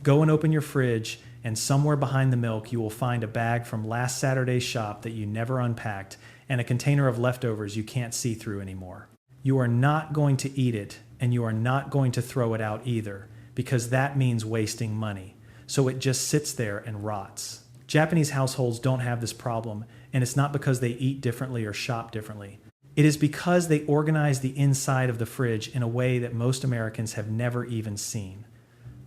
Go and open your fridge, and somewhere behind the milk you will find a bag from last Saturday's shop that you never unpacked and a container of leftovers you can't see through anymore. You are not going to eat it, and you are not going to throw it out either, because that means wasting money. So it just sits there and rots. Japanese households don't have this problem, and it's not because they eat differently or shop differently. It is because they organize the inside of the fridge in a way that most Americans have never even seen.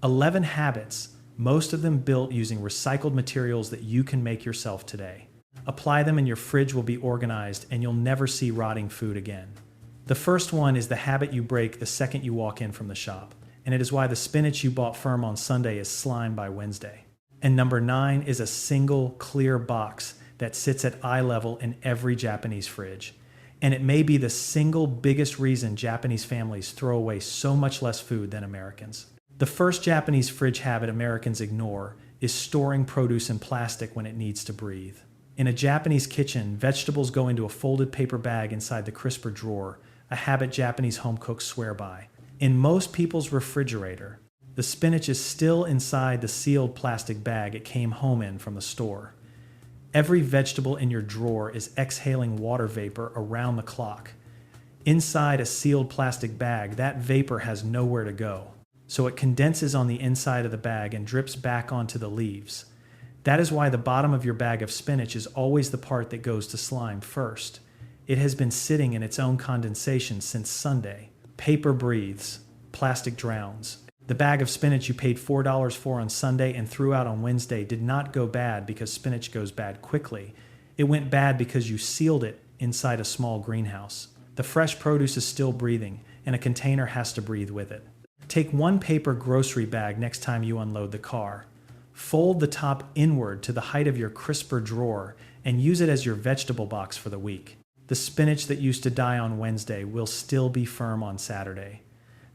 11 habits, most of them built using recycled materials that you can make yourself today. Apply them and your fridge will be organized and you'll never see rotting food again. The first one is the habit you break the second you walk in from the shop, and it is why the spinach you bought firm on Sunday is slime by Wednesday. And number 9 is a single, clear box that sits at eye level in every Japanese fridge. And it may be the single biggest reason Japanese families throw away so much less food than Americans. The first Japanese fridge habit Americans ignore is storing produce in plastic when it needs to breathe. In a Japanese kitchen, vegetables go into a folded paper bag inside the crisper drawer, a habit Japanese home cooks swear by. In most people's refrigerator, the spinach is still inside the sealed plastic bag it came home in from the store. Every vegetable in your drawer is exhaling water vapor around the clock. Inside a sealed plastic bag, that vapor has nowhere to go, so it condenses on the inside of the bag and drips back onto the leaves. That is why the bottom of your bag of spinach is always the part that goes to slime first. It has been sitting in its own condensation since Sunday. Paper breathes, plastic drowns. The bag of spinach you paid $4 for on Sunday and threw out on Wednesday did not go bad because spinach goes bad quickly. It went bad because you sealed it inside a small greenhouse. The fresh produce is still breathing, and a container has to breathe with it. Take one paper grocery bag next time you unload the car. Fold the top inward to the height of your crisper drawer and use it as your vegetable box for the week. The spinach that used to die on Wednesday will still be firm on Saturday.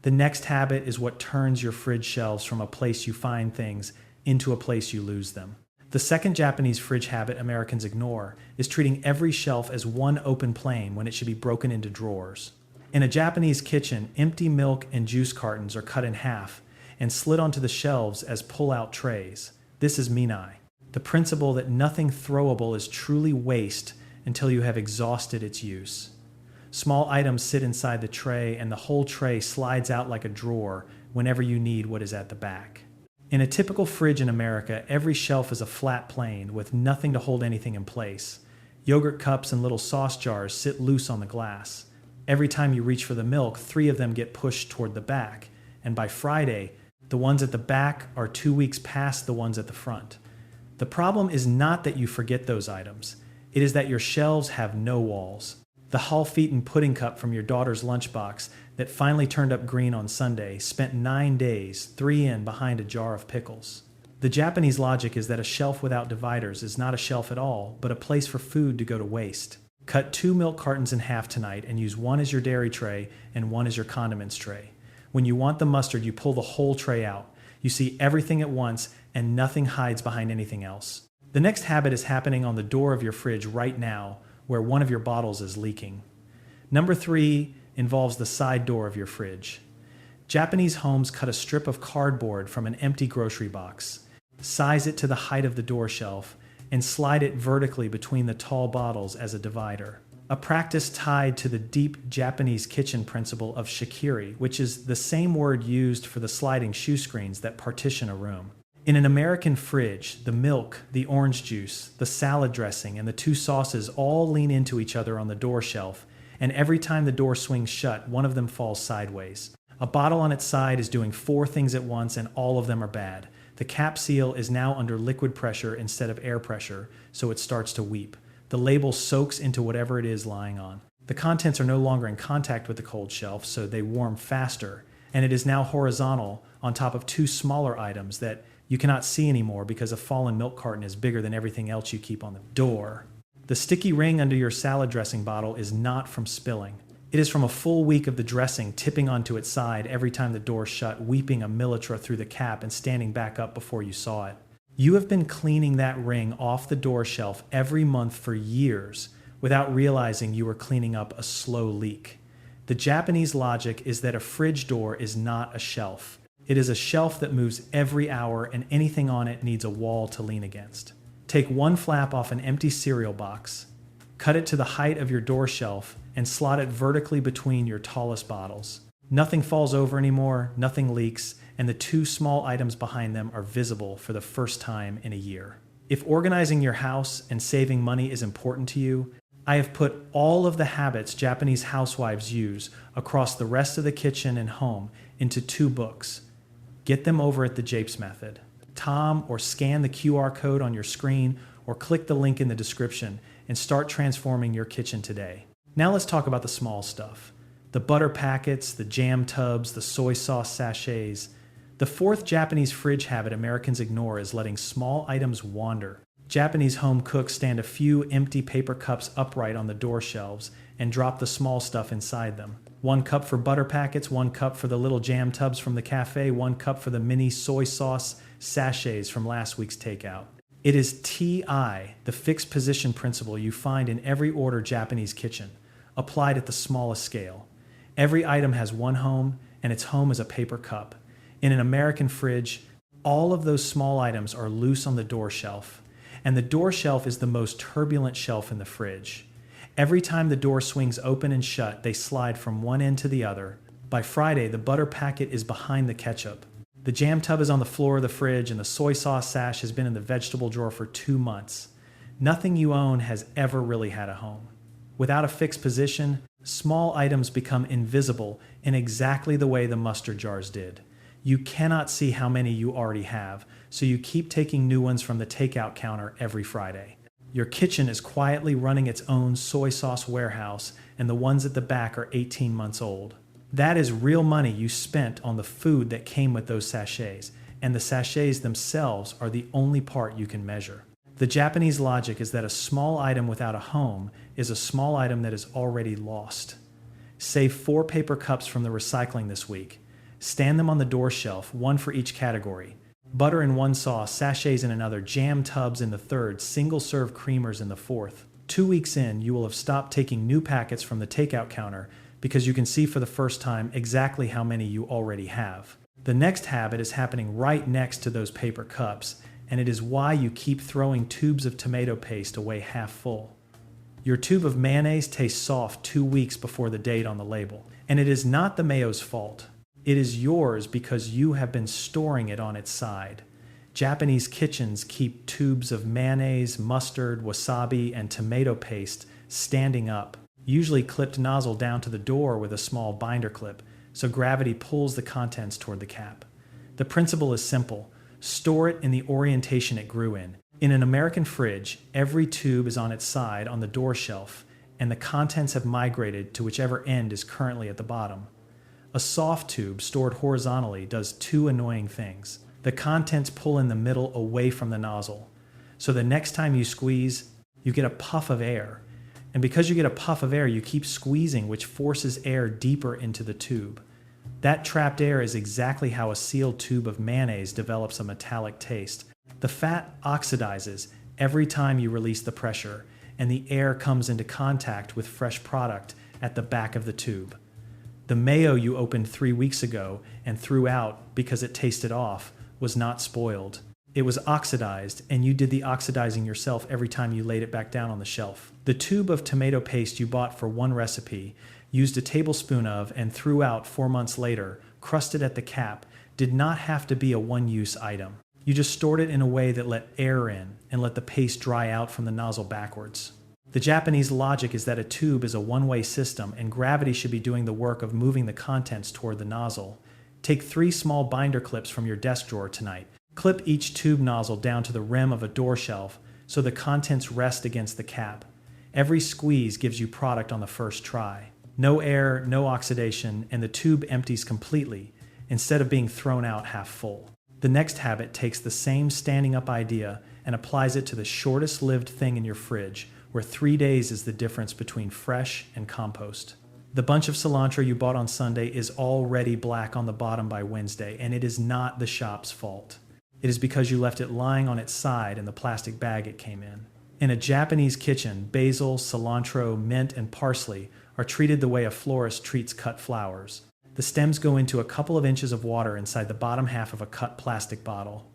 The next habit is what turns your fridge shelves from a place you find things into a place you lose them. The second Japanese fridge habit Americans ignore is treating every shelf as one open plane when it should be broken into drawers. In a Japanese kitchen, empty milk and juice cartons are cut in half and slid onto the shelves as pull-out trays. This is minai, the principle that nothing throwable is truly waste until you have exhausted its use. Small items sit inside the tray, and the whole tray slides out like a drawer whenever you need what is at the back. In a typical fridge in America, every shelf is a flat plane with nothing to hold anything in place. Yogurt cups and little sauce jars sit loose on the glass. Every time you reach for the milk, 3 of them get pushed toward the back, and by Friday, the ones at the back are 2 weeks past the ones at the front. The problem is not that you forget those items. It is that your shelves have no walls. The half-eaten pudding cup from your daughter's lunchbox that finally turned up green on Sunday spent 9 days, 3 in, behind a jar of pickles. The Japanese logic is that a shelf without dividers is not a shelf at all, but a place for food to go to waste. Cut 2 milk cartons in half tonight and use one as your dairy tray and one as your condiments tray. When you want the mustard, you pull the whole tray out. You see everything at once, and nothing hides behind anything else. The next habit is happening on the door of your fridge right now, where one of your bottles is leaking. Number 3 involves the side door of your fridge. Japanese homes cut a strip of cardboard from an empty grocery box, size it to the height of the door shelf, and slide it vertically between the tall bottles as a divider. A practice tied to the deep Japanese kitchen principle of shikiri, which is the same word used for the sliding shoe screens that partition a room. In an American fridge, the milk, the orange juice, the salad dressing, and the 2 sauces all lean into each other on the door shelf, and every time the door swings shut, one of them falls sideways. A bottle on its side is doing 4 things at once, and all of them are bad. The cap seal is now under liquid pressure instead of air pressure, so it starts to weep. The label soaks into whatever it is lying on. The contents are no longer in contact with the cold shelf, so they warm faster, and it is now horizontal on top of 2 smaller items that you cannot see anymore because a fallen milk carton is bigger than everything else you keep on the door. The sticky ring under your salad dressing bottle is not from spilling. It is from a full week of the dressing tipping onto its side every time the door shut, weeping a milliliter through the cap and standing back up before you saw it. You have been cleaning that ring off the door shelf every month for years without realizing you were cleaning up a slow leak. The Japanese logic is that a fridge door is not a shelf. It is a shelf that moves every hour, and anything on it needs a wall to lean against. Take one flap off an empty cereal box, cut it to the height of your door shelf, and slot it vertically between your tallest bottles. Nothing falls over anymore, nothing leaks, and the two small items behind them are visible for the first time in a year. If organizing your house and saving money is important to you, I have put all of the habits Japanese housewives use across the rest of the kitchen and home into 2 books. Get them over at the Japes Method. Tom, or scan the QR code on your screen, or click the link in the description and start transforming your kitchen today. Now let's talk about the small stuff. The butter packets, the jam tubs, the soy sauce sachets. The 4th Japanese fridge habit Americans ignore is letting small items wander. Japanese home cooks stand a few empty paper cups upright on the door shelves and drop the small stuff inside them. 1 cup for butter packets, 1 cup for the little jam tubs from the cafe, 1 cup for the mini soy sauce sachets from last week's takeout. It is TI, the fixed position principle you find in every order Japanese kitchen, applied at the smallest scale. Every item has one home, and its home is a paper cup. In an American fridge, all of those small items are loose on the door shelf, and the door shelf is the most turbulent shelf in the fridge. Every time the door swings open and shut, they slide from one end to the other. By Friday, the butter packet is behind the ketchup. The jam tub is on the floor of the fridge, and the soy sauce sash has been in the vegetable drawer for 2 months. Nothing you own has ever really had a home. Without a fixed position, small items become invisible in exactly the way the mustard jars did. You cannot see how many you already have, so you keep taking new ones from the takeout counter every Friday. Your kitchen is quietly running its own soy sauce warehouse, and the ones at the back are 18 months old. That is real money you spent on the food that came with those sachets, and the sachets themselves are the only part you can measure. The Japanese logic is that a small item without a home is a small item that is already lost. Save 4 paper cups from the recycling this week. Stand them on the door shelf, 1 for each category. Butter in 1 sauce, sachets in another, jam tubs in the 3rd, single-serve creamers in the 4th. 2 weeks in, you will have stopped taking new packets from the takeout counter because you can see for the first time exactly how many you already have. The next habit is happening right next to those paper cups, and it is why you keep throwing tubes of tomato paste away half full. Your tube of mayonnaise tastes soft 2 weeks before the date on the label, and it is not the mayo's fault. It is yours because you have been storing it on its side. Japanese kitchens keep tubes of mayonnaise, mustard, wasabi, and tomato paste standing up, usually clipped nozzle down to the door with a small binder clip, so gravity pulls the contents toward the cap. The principle is simple. Store it in the orientation it grew in. In an American fridge, every tube is on its side on the door shelf, and the contents have migrated to whichever end is currently at the bottom. A soft tube stored horizontally does 2 annoying things. The contents pull in the middle away from the nozzle. So the next time you squeeze, you get a puff of air. And because you get a puff of air, you keep squeezing, which forces air deeper into the tube. That trapped air is exactly how a sealed tube of mayonnaise develops a metallic taste. The fat oxidizes every time you release the pressure, and the air comes into contact with fresh product at the back of the tube. The mayo you opened 3 weeks ago and threw out because it tasted off was not spoiled. It was oxidized, and you did the oxidizing yourself every time you laid it back down on the shelf. The tube of tomato paste you bought for 1 recipe, used a tablespoon of, and threw out 4 months later, crusted at the cap, did not have to be a one-use item. You just stored it in a way that let air in and let the paste dry out from the nozzle backwards. The Japanese logic is that a tube is a one-way system, and gravity should be doing the work of moving the contents toward the nozzle. Take 3 small binder clips from your desk drawer tonight. Clip each tube nozzle down to the rim of a door shelf so the contents rest against the cap. Every squeeze gives you product on the first try. No air, no oxidation, and the tube empties completely instead of being thrown out half full. The next habit takes the same standing up idea and applies it to the shortest lived thing in your fridge, where 3 days is the difference between fresh and compost. The bunch of cilantro you bought on Sunday is already black on the bottom by Wednesday, and it is not the shop's fault. It is because you left it lying on its side in the plastic bag it came in. In a Japanese kitchen, basil, cilantro, mint, and parsley are treated the way a florist treats cut flowers. The stems go into a couple of inches of water inside the bottom half of a cut plastic bottle.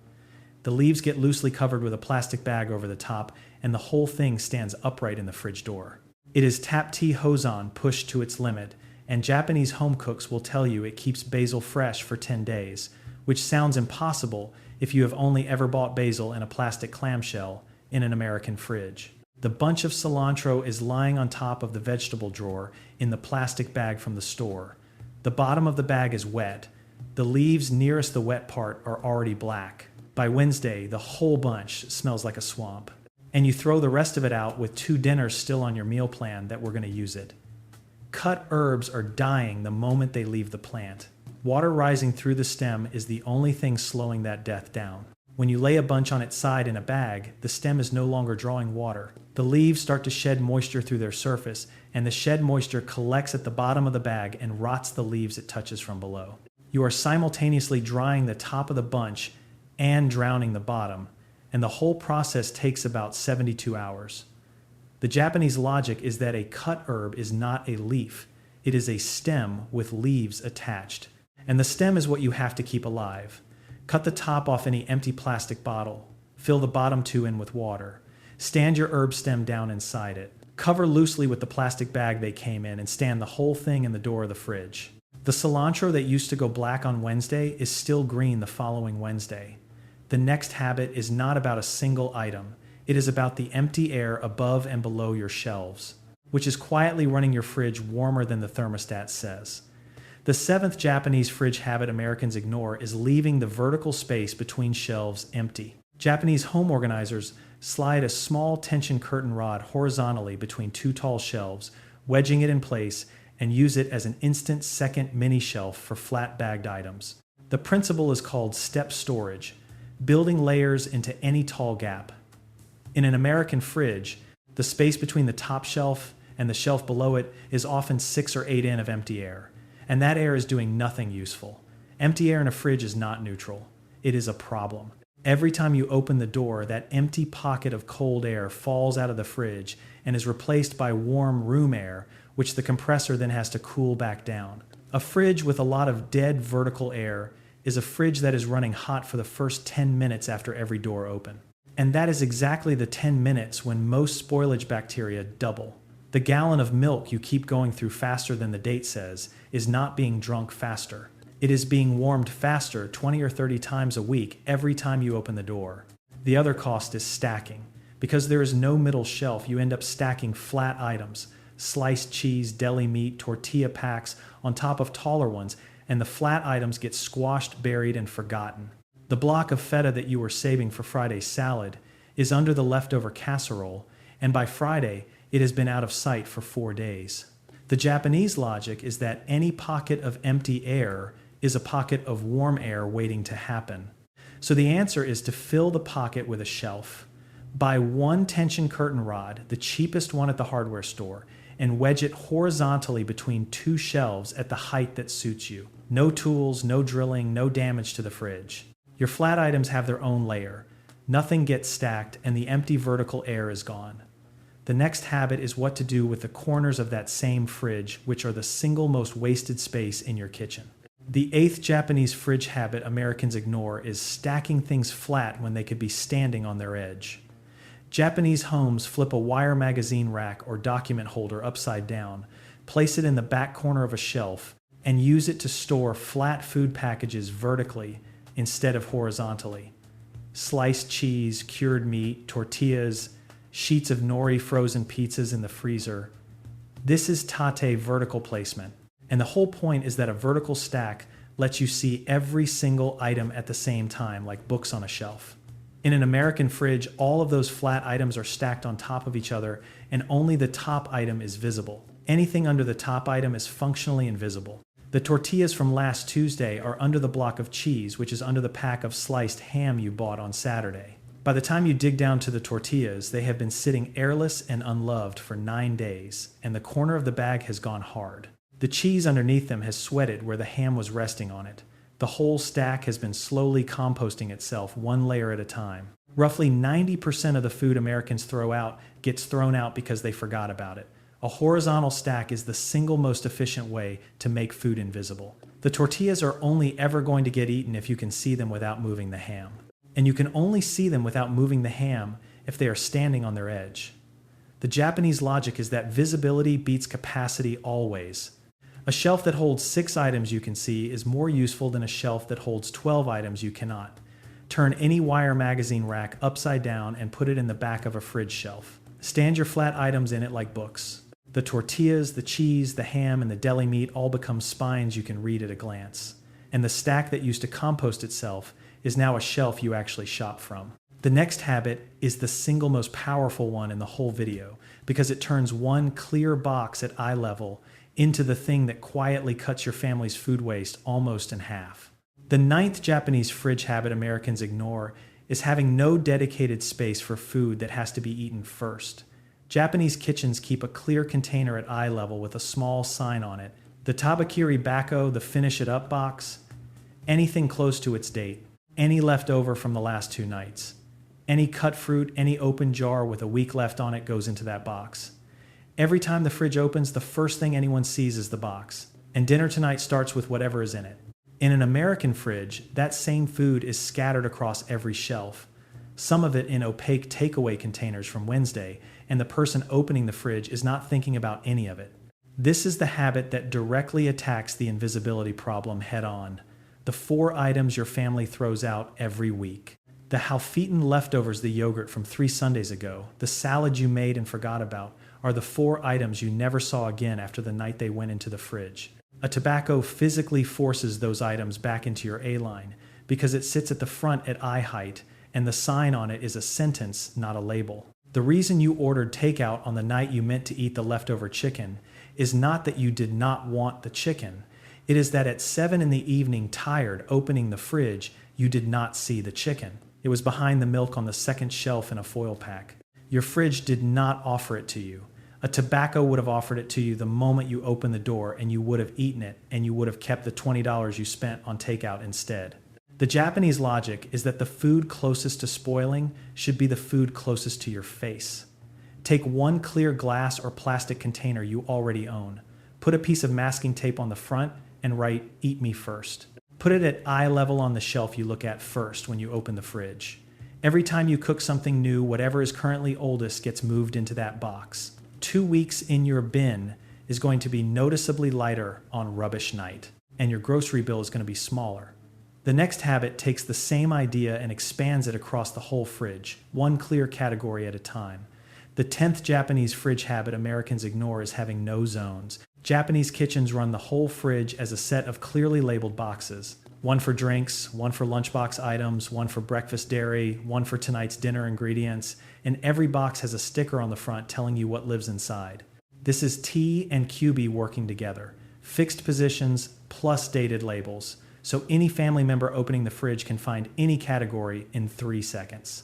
The leaves get loosely covered with a plastic bag over the top, and the whole thing stands upright in the fridge door. It is tap tea hose-on pushed to its limit, and Japanese home cooks will tell you it keeps basil fresh for 10 days, which sounds impossible if you have only ever bought basil in a plastic clamshell in an American fridge. The bunch of cilantro is lying on top of the vegetable drawer in the plastic bag from the store. The bottom of the bag is wet. The leaves nearest the wet part are already black. By Wednesday, the whole bunch smells like a swamp. And you throw the rest of it out with 2 dinners still on your meal plan that we're going to use it. Cut herbs are dying the moment they leave the plant. Water rising through the stem is the only thing slowing that death down. When you lay a bunch on its side in a bag, the stem is no longer drawing water. The leaves start to shed moisture through their surface, and the shed moisture collects at the bottom of the bag and rots the leaves it touches from below. You are simultaneously drying the top of the bunch and drowning the bottom, and the whole process takes about 72 hours. The Japanese logic is that a cut herb is not a leaf. It is a stem with leaves attached. And the stem is what you have to keep alive. Cut the top off any empty plastic bottle. Fill the bottom 2 in with water. Stand your herb stem down inside it. Cover loosely with the plastic bag they came in and stand the whole thing in the door of the fridge. The cilantro that used to go black on Wednesday is still green the following Wednesday. The next habit is not about a single item. It is about the empty air above and below your shelves, which is quietly running your fridge warmer than the thermostat says. The 7th Japanese fridge habit Americans ignore is leaving the vertical space between shelves empty. Japanese home organizers slide a small tension curtain rod horizontally between 2 tall shelves, wedging it in place, and use it as an instant second mini shelf for flat bagged items. The principle is called step storage, building layers into any tall gap. In an American fridge, the space between the top shelf and the shelf below it is often 6 or 8 in of empty air, and that air is doing nothing useful. Empty air in a fridge is not neutral. It is a problem. Every time you open the door, that empty pocket of cold air falls out of the fridge and is replaced by warm room air, which the compressor then has to cool back down. A fridge with a lot of dead vertical air is a fridge that is running hot for the first 10 minutes after every door open. And that is exactly the 10 minutes when most spoilage bacteria double. The gallon of milk you keep going through faster than the date says is not being drunk faster. It is being warmed faster 20 or 30 times a week every time you open the door. The other cost is stacking. Because there is no middle shelf, you end up stacking flat items, sliced cheese, deli meat, tortilla packs on top of taller ones, and the flat items get squashed, buried, and forgotten. The block of feta that you were saving for Friday's salad is under the leftover casserole, and by Friday, it has been out of sight for 4 days. The Japanese logic is that any pocket of empty air is a pocket of warm air waiting to happen. So the answer is to fill the pocket with a shelf. Buy 1 tension curtain rod, the cheapest one at the hardware store, and wedge it horizontally between 2 shelves at the height that suits you. No tools, no drilling, no damage to the fridge. Your flat items have their own layer. Nothing gets stacked, and the empty vertical air is gone. The next habit is what to do with the corners of that same fridge, which are the single most wasted space in your kitchen. The 8th Japanese fridge habit Americans ignore is stacking things flat when they could be standing on their edge. Japanese homes flip a wire magazine rack or document holder upside down, place it in the back corner of a shelf, and use it to store flat food packages vertically instead of horizontally. Sliced cheese, cured meat, tortillas, sheets of nori frozen pizzas in the freezer. This is tate vertical placement, and the whole point is that a vertical stack lets you see every single item at the same time, like books on a shelf. In an American fridge, all of those flat items are stacked on top of each other, and only the top item is visible. Anything under the top item is functionally invisible. The tortillas from last Tuesday are under the block of cheese, which is under the pack of sliced ham you bought on Saturday. By the time you dig down to the tortillas, they have been sitting airless and unloved for 9 days, and the corner of the bag has gone hard. The cheese underneath them has sweated where the ham was resting on it. The whole stack has been slowly composting itself 1 layer at a time. Roughly 90% of the food Americans throw out gets thrown out because they forgot about it. A horizontal stack is the single most efficient way to make food invisible. The tortillas are only ever going to get eaten if you can see them without moving the ham. And you can only see them without moving the ham if they are standing on their edge. The Japanese logic is that visibility beats capacity always. A shelf that holds 6 items you can see is more useful than a shelf that holds 12 items you cannot. Turn any wire magazine rack upside down and put it in the back of a fridge shelf. Stand your flat items in it like books. The tortillas, the cheese, the ham, and the deli meat all become spines you can read at a glance. And the stack that used to compost itself is now a shelf you actually shop from. The next habit is the single most powerful one in the whole video because it turns one clear box at eye level into the thing that quietly cuts your family's food waste almost in half. The 9th Japanese fridge habit Americans ignore is having no dedicated space for food that has to be eaten first. Japanese kitchens keep a clear container at eye level with a small sign on it. The tabakiri bako, the finish it up box, anything close to its date, any leftover from the last 2 nights. Any cut fruit, any open jar with a week left on it goes into that box. Every time the fridge opens, the first thing anyone sees is the box. And dinner tonight starts with whatever is in it. In an American fridge, that same food is scattered across every shelf. Some of it in opaque takeaway containers from Wednesday, and the person opening the fridge is not thinking about any of it. This is the habit that directly attacks the invisibility problem head on. The 4 items your family throws out every week. The half-eaten leftovers, the yogurt from 3 Sundays ago, the salad you made and forgot about, are the 4 items you never saw again after the night they went into the fridge. A tobacco physically forces those items back into your A-line because it sits at the front at eye height and the sign on it is a sentence, not a label. The reason you ordered takeout on the night you meant to eat the leftover chicken is not that you did not want the chicken. It is that at 7 in the evening, tired, opening the fridge, you did not see the chicken. It was behind the milk on the second shelf in a foil pack. Your fridge did not offer it to you. A tobacco would have offered it to you the moment you opened the door, and you would have eaten it, and you would have kept the $20 you spent on takeout instead. The Japanese logic is that the food closest to spoiling should be the food closest to your face. Take one clear glass or plastic container you already own. Put a piece of masking tape on the front and write, "Eat me first." Put it at eye level on the shelf you look at first when you open the fridge. Every time you cook something new, whatever is currently oldest gets moved into that box. 2 weeks in your bin is going to be noticeably lighter on rubbish night, and your grocery bill is going to be smaller. The next habit takes the same idea and expands it across the whole fridge, one clear category at a time. The 10th Japanese fridge habit Americans ignore is having no zones. Japanese kitchens run the whole fridge as a set of clearly labeled boxes. One for drinks, one for lunchbox items, one for breakfast dairy, one for tonight's dinner ingredients, and every box has a sticker on the front telling you what lives inside. This is T and QB working together. Fixed positions plus dated labels. So any family member opening the fridge can find any category in 3 seconds.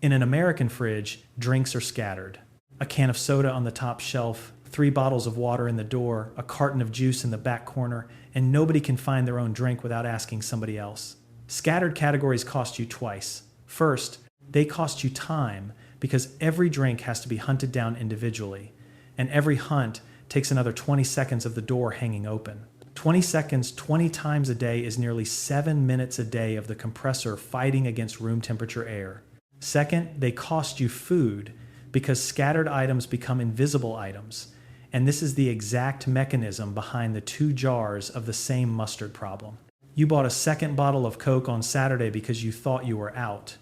In an American fridge, drinks are scattered. A can of soda on the top shelf, 3 bottles of water in the door, a carton of juice in the back corner, and nobody can find their own drink without asking somebody else. Scattered categories cost you twice. First, they cost you time because every drink has to be hunted down individually, and every hunt takes another 20 seconds of the door hanging open. 20 seconds 20 times a day is nearly 7 minutes a day of the compressor fighting against room temperature air. Second, they cost you food because scattered items become invisible items. And this is the exact mechanism behind the 2 jars of the same mustard problem. You bought a second bottle of Coke on Saturday because you thought you were out.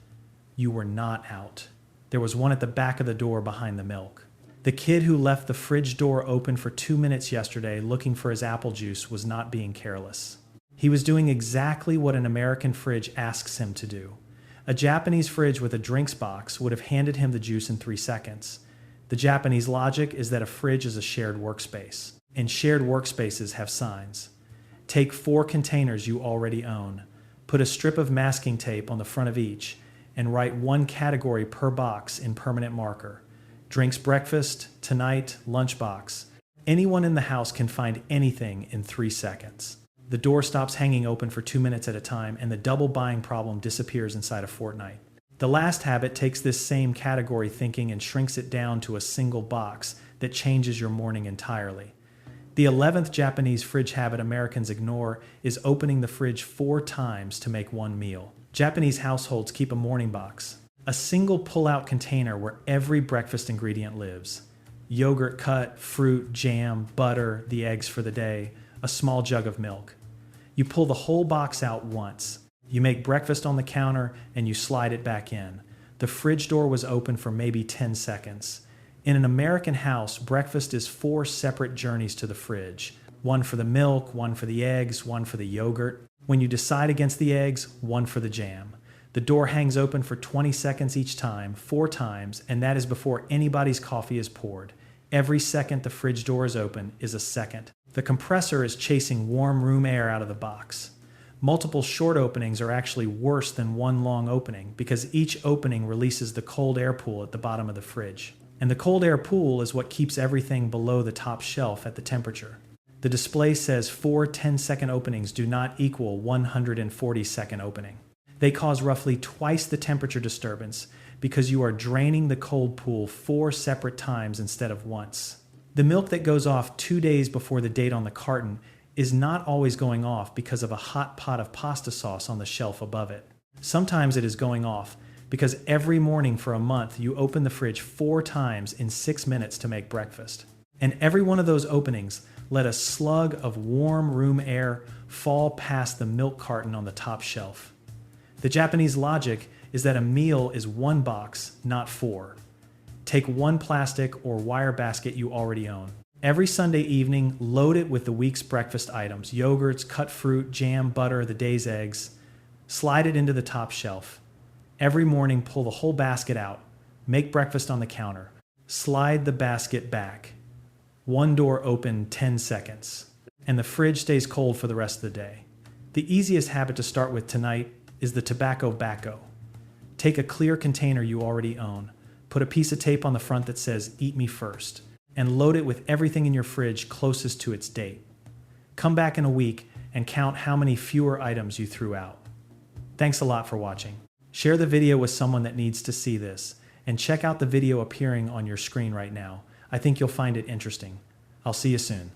You were not out. There was one at the back of the door behind the milk. The kid who left the fridge door open for 2 minutes yesterday looking for his apple juice was not being careless. He was doing exactly what an American fridge asks him to do. A Japanese fridge with a drinks box would have handed him the juice in 3 seconds. The Japanese logic is that a fridge is a shared workspace, and shared workspaces have signs. Take 4 containers you already own, put a strip of masking tape on the front of each, and write 1 category per box in permanent marker. Drinks breakfast, tonight, lunchbox. Anyone in the house can find anything in 3 seconds. The door stops hanging open for 2 minutes at a time, and the double buying problem disappears inside a fortnight. The last habit takes this same category thinking and shrinks it down to a single box that changes your morning entirely. The 11th Japanese fridge habit Americans ignore is opening the fridge 4 times to make one meal. Japanese households keep a morning box, a single pull-out container where every breakfast ingredient lives. Yogurt cut, fruit, jam, butter, the eggs for the day, a small jug of milk. You pull the whole box out once. You make breakfast on the counter and you slide it back in. The fridge door was open for maybe 10 seconds. In an American house, breakfast is 4 separate journeys to the fridge. One for the milk, one for the eggs, one for the yogurt. When you decide against the eggs, one for the jam. The door hangs open for 20 seconds each time, 4 times, and that is before anybody's coffee is poured. Every second the fridge door is open is a second. The compressor is chasing warm room air out of the box. Multiple short openings are actually worse than one long opening because each opening releases the cold air pool at the bottom of the fridge. And the cold air pool is what keeps everything below the top shelf at the temperature. The display says 4 10-second openings do not equal 140-second opening. They cause roughly twice the temperature disturbance because you are draining the cold pool 4 separate times instead of once. The milk that goes off 2 days before the date on the carton is not always going off because of a hot pot of pasta sauce on the shelf above it. Sometimes it is going off because every morning for a month you open the fridge 4 times in 6 minutes to make breakfast. And every one of those openings let a slug of warm room air fall past the milk carton on the top shelf. The Japanese logic is that a meal is 1 box, not 4. Take 1 plastic or wire basket you already own. Every Sunday evening, load it with the week's breakfast items, yogurts, cut fruit, jam, butter, the day's eggs. Slide it into the top shelf. Every morning, pull the whole basket out. Make breakfast on the counter. Slide the basket back. 1 door open 10 seconds. And the fridge stays cold for the rest of the day. The easiest habit to start with tonight is the tobacco bacco. Take a clear container you already own. Put a piece of tape on the front that says, "Eat me first," and load it with everything in your fridge closest to its date. Come back in a week and count how many fewer items you threw out. Thanks a lot for watching. Share the video with someone that needs to see this, and check out the video appearing on your screen right now. I think you'll find it interesting. I'll see you soon.